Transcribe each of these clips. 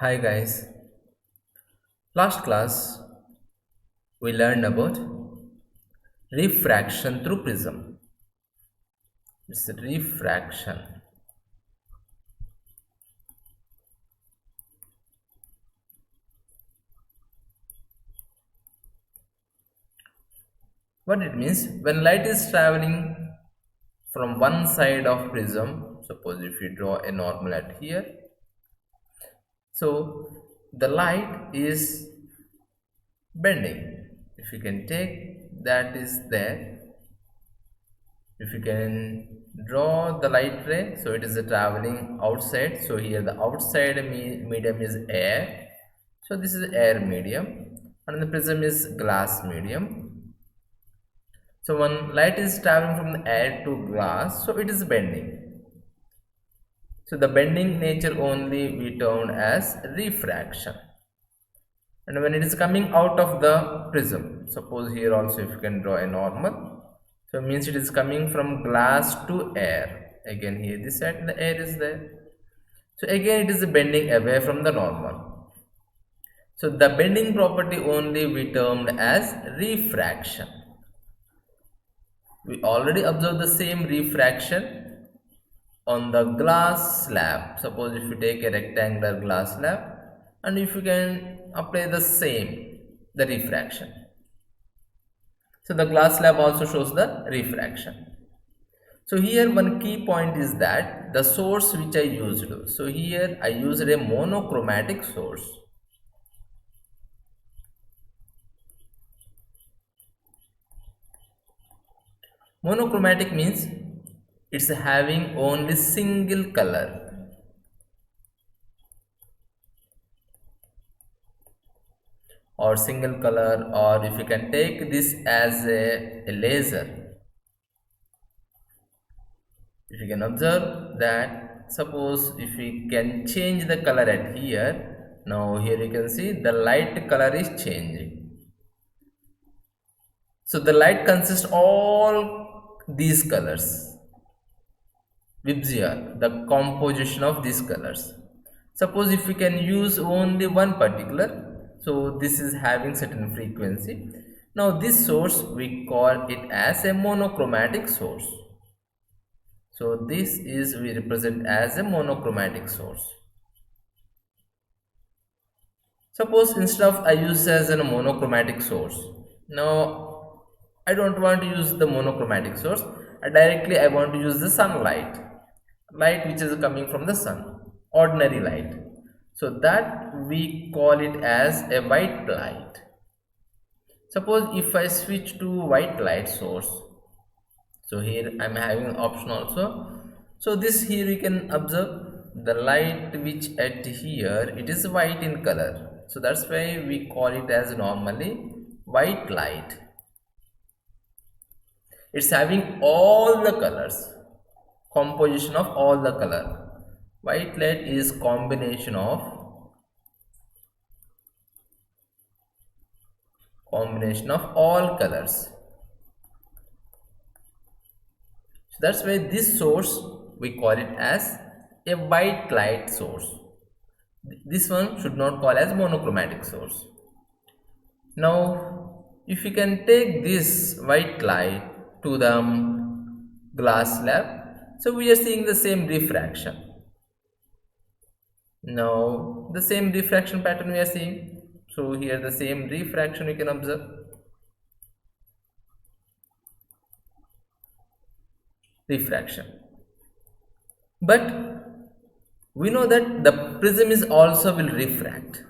Hi guys. Last class we learned about refraction through prism. It's refraction. What it means when light is traveling from one side of prism, suppose if you draw a normal at here, so the light is bending. If you can take that is there, if you can draw the light ray, so it is traveling outside, so here the outside medium is air, so this is air medium and the prism is glass medium. So when light is traveling from the air to glass, so it is bending, so the bending nature only we termed as refraction. And when it is coming out of the prism, suppose here also if you can draw a normal, so it means it is coming from glass to air. Again here this side the air is there, so again it is bending away from the normal, so the bending property only we termed as refraction. We already observed the same refraction on the glass slab. Suppose if you take a rectangular glass slab and if you can apply the same, the refraction, so the glass slab also shows the refraction. So here one key point is that the source which I used, so here I used a monochromatic source. Monochromatic means it's having only single color, or single color, or if you can take this as a laser. If you can observe that, suppose if we can change the color at here, now here you can see the light color is changing. So the light consists all these colors, Vibgyor, the composition of these colors. Suppose if we can use only one particular, so this is having certain frequency. Now this source we call it as a monochromatic source. So this is we represent as a monochromatic source. Suppose instead of I use as a monochromatic source, now I don't want to use the monochromatic source. Directly I want to use the sunlight, light which is coming from the sun, ordinary light. So that we call it as a white light. Suppose if I switch to white light source, so here I'm having an option also. So this here you can observe the light which at here it is white in color, so that's why we call it as normally white light. It's having all the colors, composition of all the color. White light is combination of all colors. So that's why this source we call it as a white light source. This one should not call as monochromatic source. Now if you can take this white light to the glass slab, so we are seeing the same refraction. Now the same refraction pattern we are seeing, so here the same refraction you can observe. Refraction, but we know that the prism is also will refract.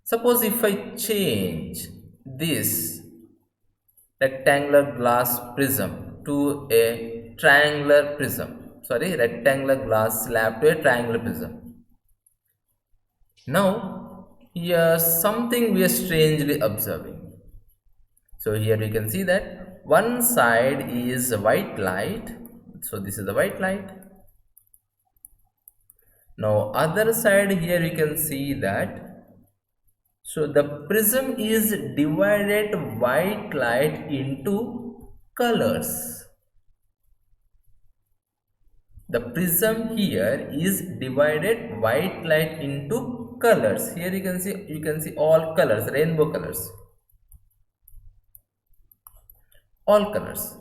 Suppose if I change this rectangular glass prism to a triangular prism, rectangular glass slab to a triangular prism. Now here something we are strangely observing. So here we can see that one side is white light, so this is the white light. Now other side here you can see that, so the prism is divided white light into colors. the prism here is divided white light into colors. Here you can see all colors, rainbow colors, all colors.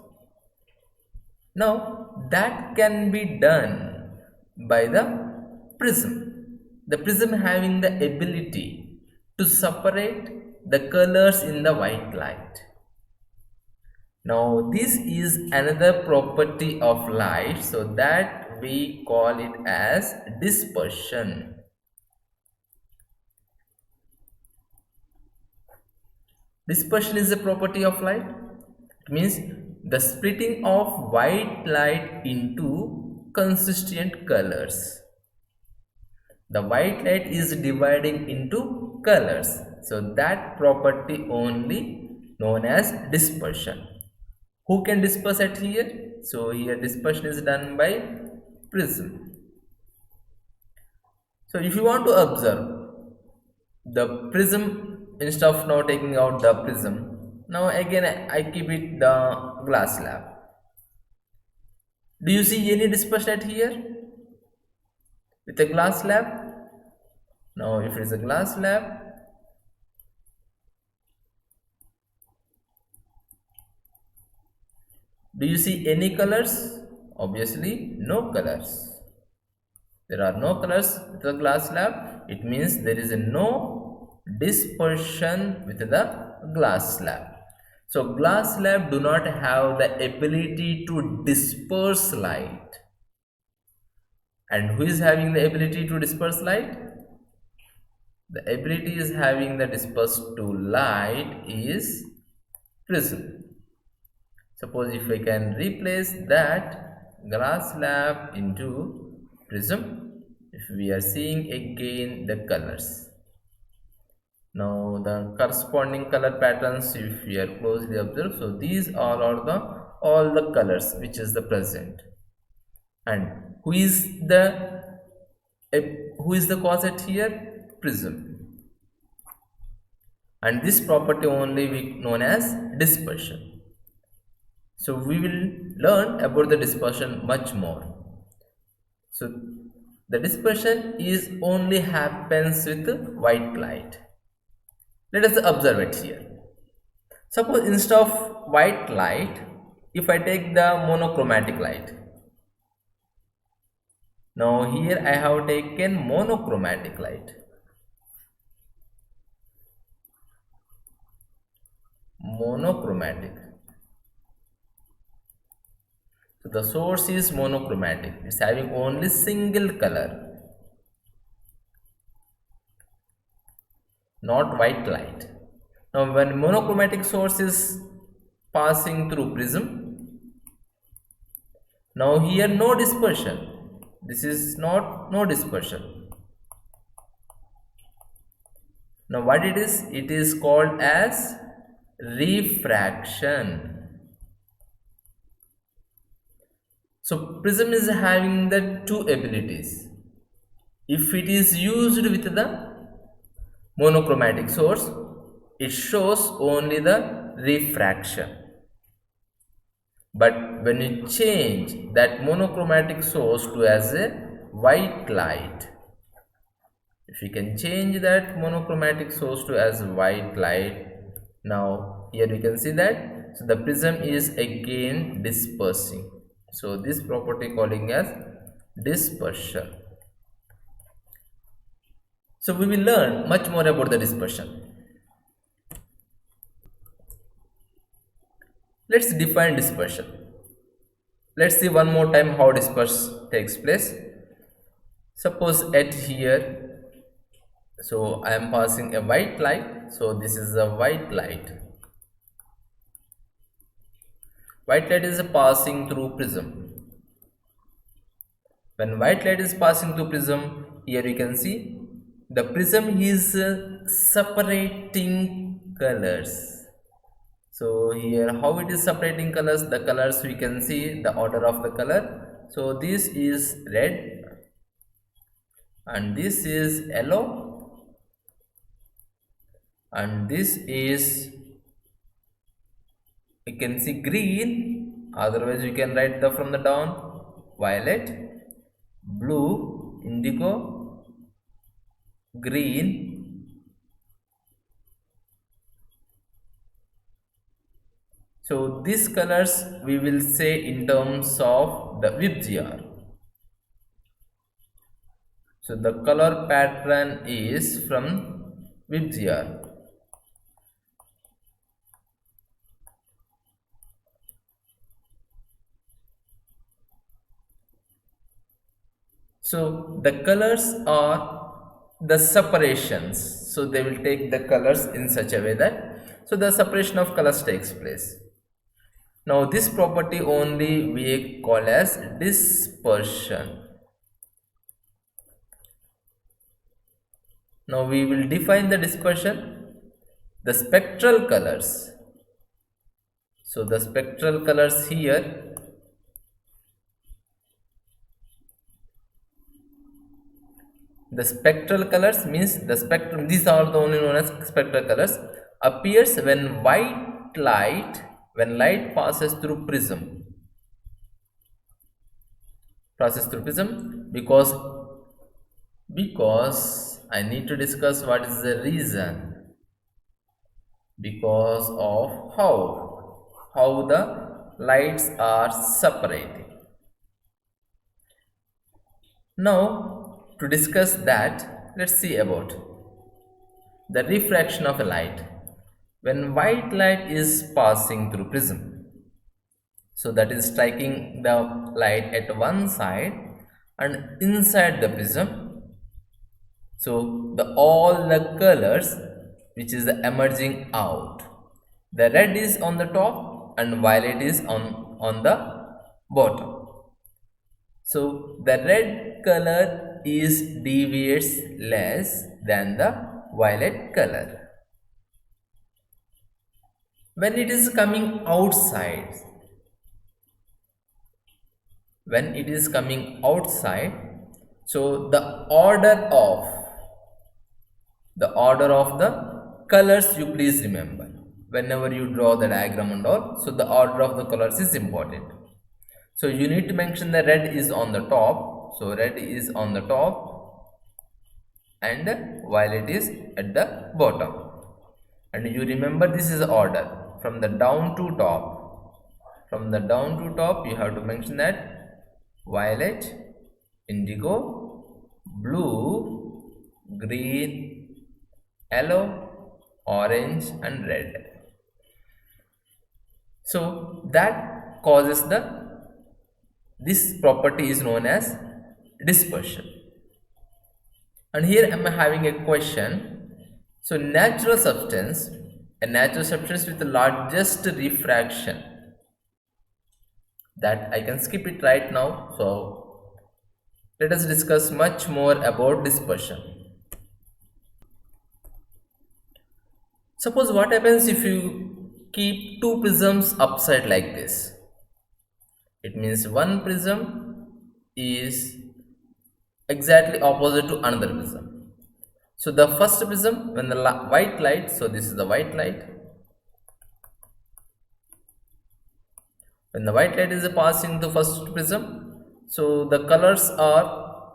Now that can be done by the prism. The prism having the ability to separate the colors in the white light. Now this is another property of light, so that we call it as dispersion. Dispersion is a property of light. It means the splitting of white light into consistent colors. The white light is dividing into colors, so that property only known as dispersion. Who can disperse at here? So here dispersion is done by prism. So if you want to observe the prism, instead of now taking out the prism, now again I keep it the glass slab. Do you see any dispersion at here with a glass slab? Now if it is a glass slab, do you see any colors? Obviously no colors. There are no colors with the glass slab. It means there is no dispersion with the glass slab. So glass slab do not have the ability to disperse light. And who is having the ability to disperse light? The ability is having the disperse to light is prism. Suppose if I can replace that glass slab into prism, if we are seeing again the colors. Now the corresponding color patterns, if we are closely observed, so these are all the colors which is the present. And who is the cause at here? Prism. And this property only we known as dispersion. So we will learn about the dispersion much more. So the dispersion is only happens with white light. Let us observe it here. Suppose instead of white light, if I take the monochromatic light. Now here I have taken monochromatic light. Monochromatic. So the source is monochromatic. It's having only single color, not white light. Now when monochromatic source is passing through prism, now here no dispersion. This is not no dispersion. Now what it is? It is called as refraction. So prism is having the two abilities. If it is used with the monochromatic source, it shows only the refraction. But when you change that monochromatic source to as a white light, if you can change that monochromatic source to as white light, now here you can see that so the prism is again dispersing. So this property calling as dispersion. So we will learn much more about the dispersion. Let's define dispersion. Let's see one more time how dispersion takes place. Suppose at here, so I am passing a white light. So this is a white light. White light is passing through prism. When white light is passing through prism, here you can see the prism is separating colors. So here how it is separating colors? The colors we can see the order of the color. So this is red and this is yellow and this is, you can see green, otherwise we can write the from the down violet, blue, indigo, green, so these colors we will say in terms of the WebGR. So the color pattern is from WebGR. So the colors are the separations. So they will take the colors in such a way that so the separation of colors takes place. Now this property only we call as dispersion. Now we will define the dispersion, the spectral colors. So the spectral colors here, the spectral colors means the spectrum, these are the only known as spectral colors, appears when when light passes through prism. Because I need to discuss what is the reason. Because of how the lights are separating. Now to discuss that, let's see about the refraction of a light. When white light is passing through prism, so that is striking the light at one side and inside the prism, so the all the colors which is emerging out, the red is on the top and violet is on the bottom. So the red color is deviates less than the violet color. When it is coming outside, so the order of the colors, you please remember whenever you draw the diagram and all, so the order of the colors is important. So you need to mention the red is on the top, so red is on the top and violet is at the bottom, and you remember this is order from the down to top. From the down to top you have to mention that violet, indigo, blue, green, yellow, orange and red. So that causes this property is known as dispersion. And here I am having a question. So a natural substance with the largest refraction, that I can skip it right now. So let us discuss much more about dispersion. Suppose what happens if you keep two prisms upside like this? It means one prism is exactly opposite to another prism. So the first prism, when the white light, so this is the white light. When the white light is passing the first prism, so the colors are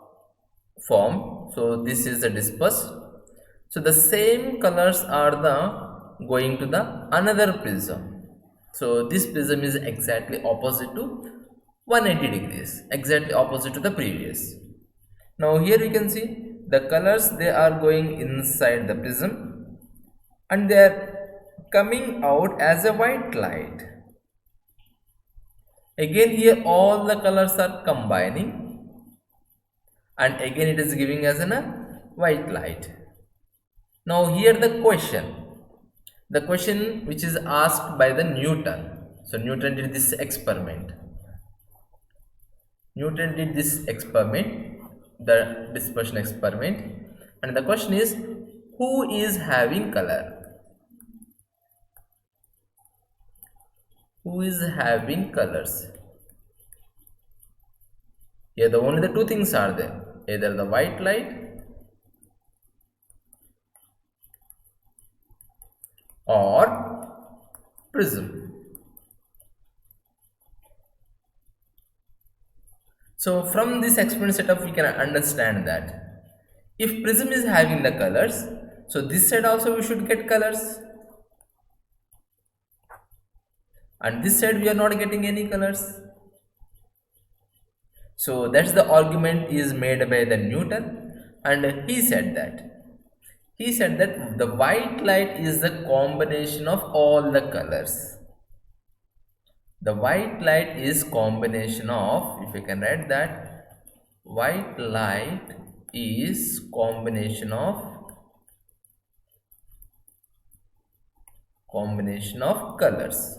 formed. So this is the dispersed. So the same colors are the going to the another prism. So this prism is exactly opposite to 180 degrees, exactly opposite to the previous. Now here you can see the colors, they are going inside the prism and they are coming out as a white light. Again here all the colors are combining and again it is giving us a white light. Now here the question which is asked by the Newton. So Newton did this experiment. The dispersion experiment, and the question is, who is having color? Who is having colors? Here only the two things are there, either the white light or prism. So from this experiment setup we can understand that if prism is having the colors, so this side also we should get colors, and this side we are not getting any colors. So that's the argument is made by the Newton, and he said that the white light is the combination of all the colors. The white light is combination of, if you can write that, white light is combination of colors.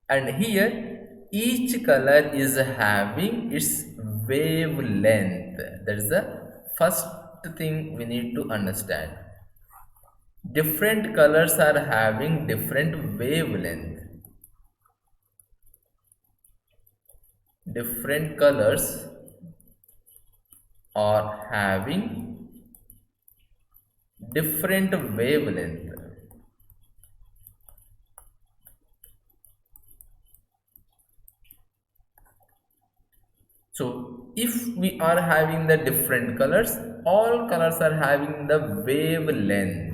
And here each color is having its wavelength. That is the first thing we need to understand. Different colors are having different wavelength. Different colors are having different wavelength. So if we are having the different colors, all colors are having the wavelength.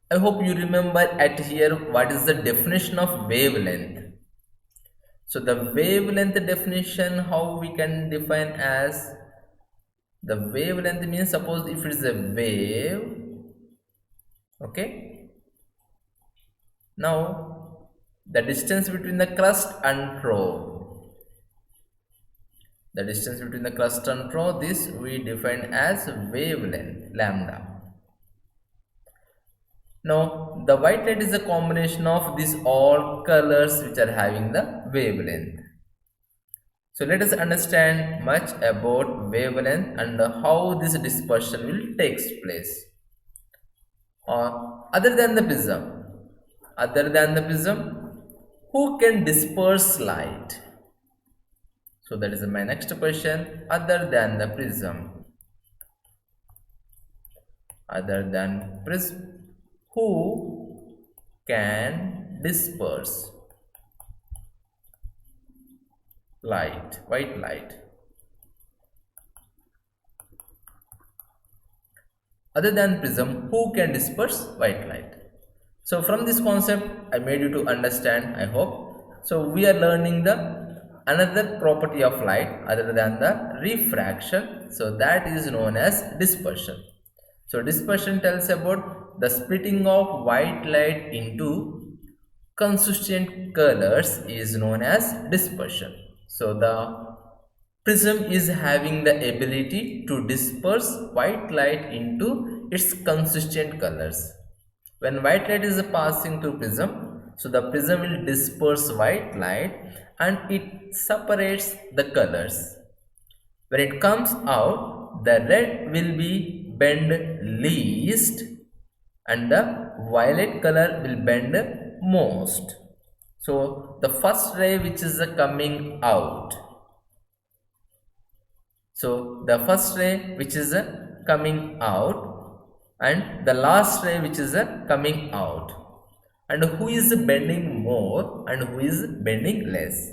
I hope you remember at here what is the definition of wavelength. So the wavelength definition, how we can define as, the wavelength means, suppose if it is a wave, okay, now the distance between the crust and trough, this we define as wavelength, lambda. Now the white light is a combination of these all colors which are having the wavelength. So let us understand much about wavelength and how this dispersion will take place. Other than the prism, who can disperse light? So that is my next question. Other than prism, who can disperse light, white light? Other than prism, who can disperse white light? So from this concept I made you to understand, I hope. So we are learning the another property of light other than the refraction, so that is known as dispersion. So dispersion tells about the splitting of white light into consistent colors is known as dispersion. So the prism is having the ability to disperse white light into its consistent colors. When white light is passing through prism, so the prism will disperse white light and it separates the colors. When it comes out, the red will be bend least and the violet color will bend most. So the first ray which is coming out, so the first ray which is coming out and the last ray which is coming out, and who is bending more and who is bending less.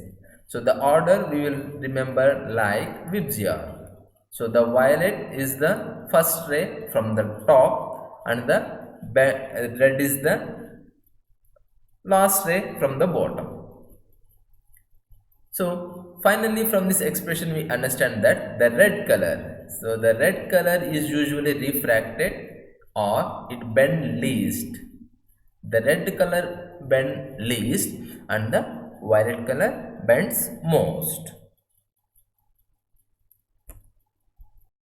So the order we will remember like Vibgyor. So the violet is the first ray from the top and the red is the last ray from the bottom. So finally from this expression we understand that the red color, so the red color is usually refracted or it bend least. The red color bend least and the violet color bends most.